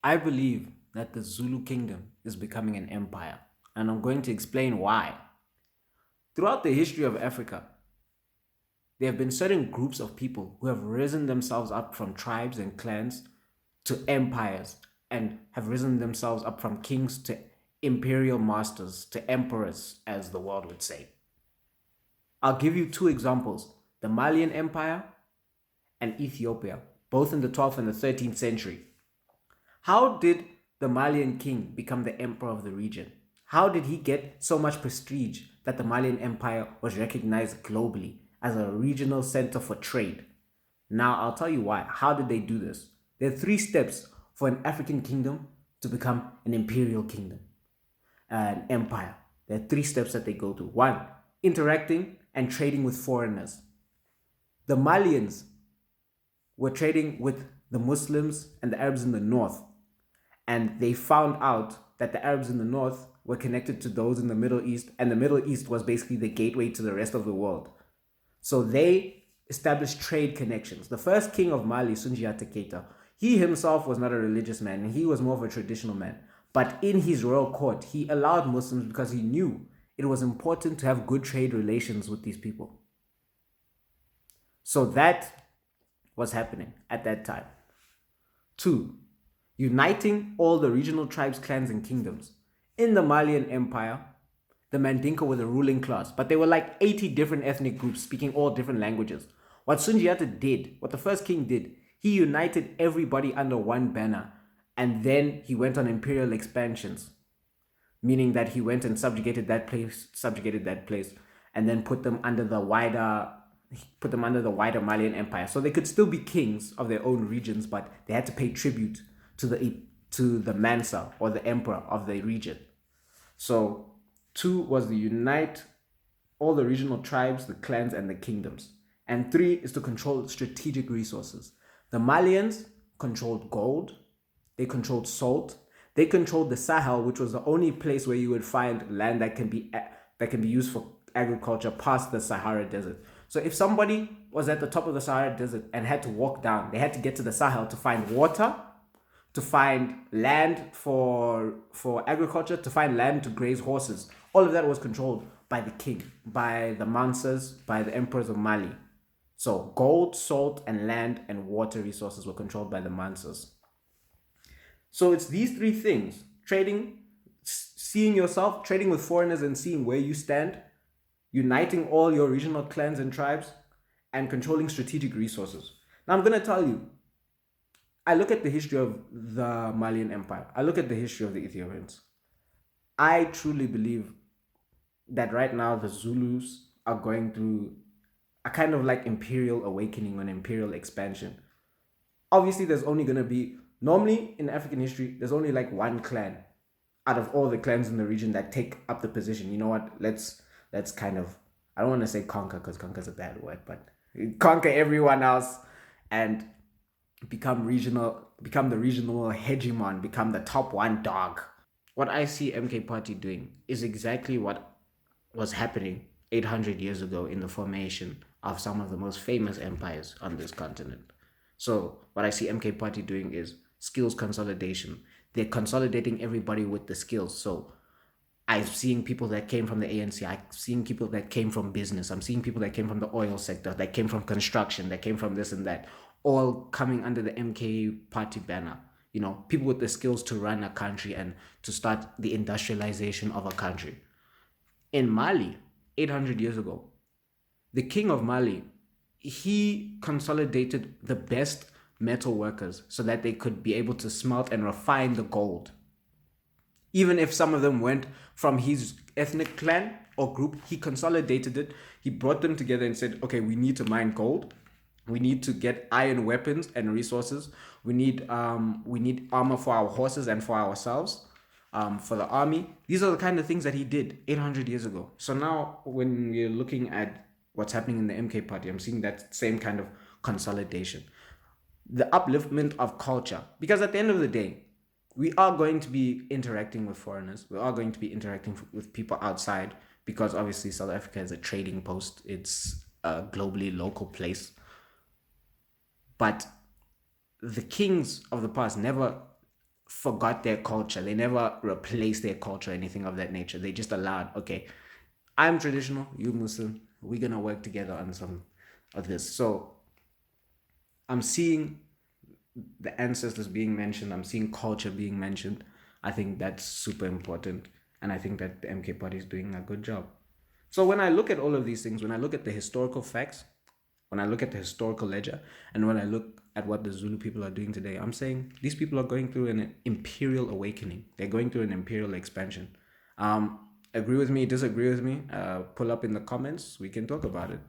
I believe that the Zulu kingdom is becoming an empire, and I'm going to explain why. Throughout the history of Africa, there have been certain groups of people who have risen themselves up from tribes and clans to empires, and have risen themselves up from kings to imperial masters to emperors, as the world would say. I'll give you two examples: the Malian Empire and Ethiopia, both in the 12th and the 13th century. How did the Malian king become the emperor of the region? How did he get so much prestige that the Malian Empire was recognized globally as a regional center for trade? Now, I'll tell you why. How did they do this? There are three steps for an African kingdom to become an imperial kingdom, an empire. There are three steps that they go through. One, interacting and trading with foreigners. The Malians were trading with the Muslims and the Arabs in the north, and they found out that the Arabs in the north were connected to those in the Middle East, and the Middle East was basically the gateway to the rest of the world. So they established trade connections. The first king of Mali, Sundiata Keita, he himself was not a religious man, and he was more of a traditional man. But in his royal court, he allowed Muslims because he knew it was important to have good trade relations with these people. So that was happening at that time. Two, uniting all the regional tribes, clans, and kingdoms. In the Malian Empire, the Mandinka were the ruling class, but there were like 80 different ethnic groups speaking all different languages. What Sundiata did, what the first king did, he united everybody under one banner, and then he went on imperial expansions, meaning that he went and subjugated that place, and then put them under the wider Malian Empire. So they could still be kings of their own regions, but they had to pay tribute to the Mansa, or the emperor of the region. So two was to unite all the regional tribes, the clans, and the kingdoms. And three is to control strategic resources. The Malians controlled gold, they controlled salt, they controlled the Sahel, which was the only place where you would find land that can be used for agriculture past the Sahara Desert. So if somebody was at the top of the Sahara Desert and had to walk down, they had to get to the Sahel to find water, to find land for agriculture, to find land to graze horses. All of that was controlled by the king, by the Mansas, by the emperors of Mali. So gold, salt, and land and water resources were controlled by the Mansas. So it's these three things: trading, seeing yourself, trading with foreigners and seeing where you stand, uniting all your regional clans and tribes, and controlling strategic resources. Now, I'm going to tell you, I look at the history of the Malian Empire, I look at the history of the Ethiopians. I truly believe that right now the Zulus are going through a kind of like imperial awakening or an imperial expansion. Obviously, there's only going to be, normally in African history, there's only like one clan out of all the clans in the region that take up the position. You know what? Let's kind of, I don't want to say conquer because conquer is a bad word, but conquer everyone else and become the regional hegemon, become the top one dog. What I see MK Party doing is exactly what was happening 800 years ago in the formation of some of the most famous empires on this continent. So what I see MK Party doing is skills consolidation. They're consolidating everybody with the skills. So I'm seeing people that came from the ANC. I'm seeing people that came from business. I'm seeing people that came from the oil sector, that came from construction, that came from this and that, all coming under the MK Party banner. You know, people with the skills to run a country and to start the industrialization of a country. In Mali, 800 years ago, the king of Mali, he consolidated the best metal workers so that they could be able to smelt and refine the gold. Even if some of them went from his ethnic clan or group, he consolidated it. He brought them together and said, okay, we need to mine gold. We need to get iron weapons and resources. We need armor for our horses and for ourselves, for the army. These are the kind of things that he did 800 years ago. So now when we're looking at what's happening in the MK party, I'm seeing that same kind of consolidation. The upliftment of culture. Because at the end of the day, we are going to be interacting with foreigners. We are going to be interacting with people outside because obviously South Africa is a trading post. It's a globally local place. But the kings of the past never forgot their culture. They never replaced their culture or anything of that nature. They just allowed, okay, I'm traditional, you Muslim, we're gonna work together on some of this. So I'm seeing the ancestors being mentioned, I'm seeing culture being mentioned. I think that's super important. And I think that the MK party is doing a good job. So when I look at all of these things, when I look at the historical facts, when I look at the historical ledger, and when I look at what the Zulu people are doing today, I'm saying these people are going through an imperial awakening. They're going through an imperial expansion. Agree with me, disagree with me, pull up in the comments. We can talk about it.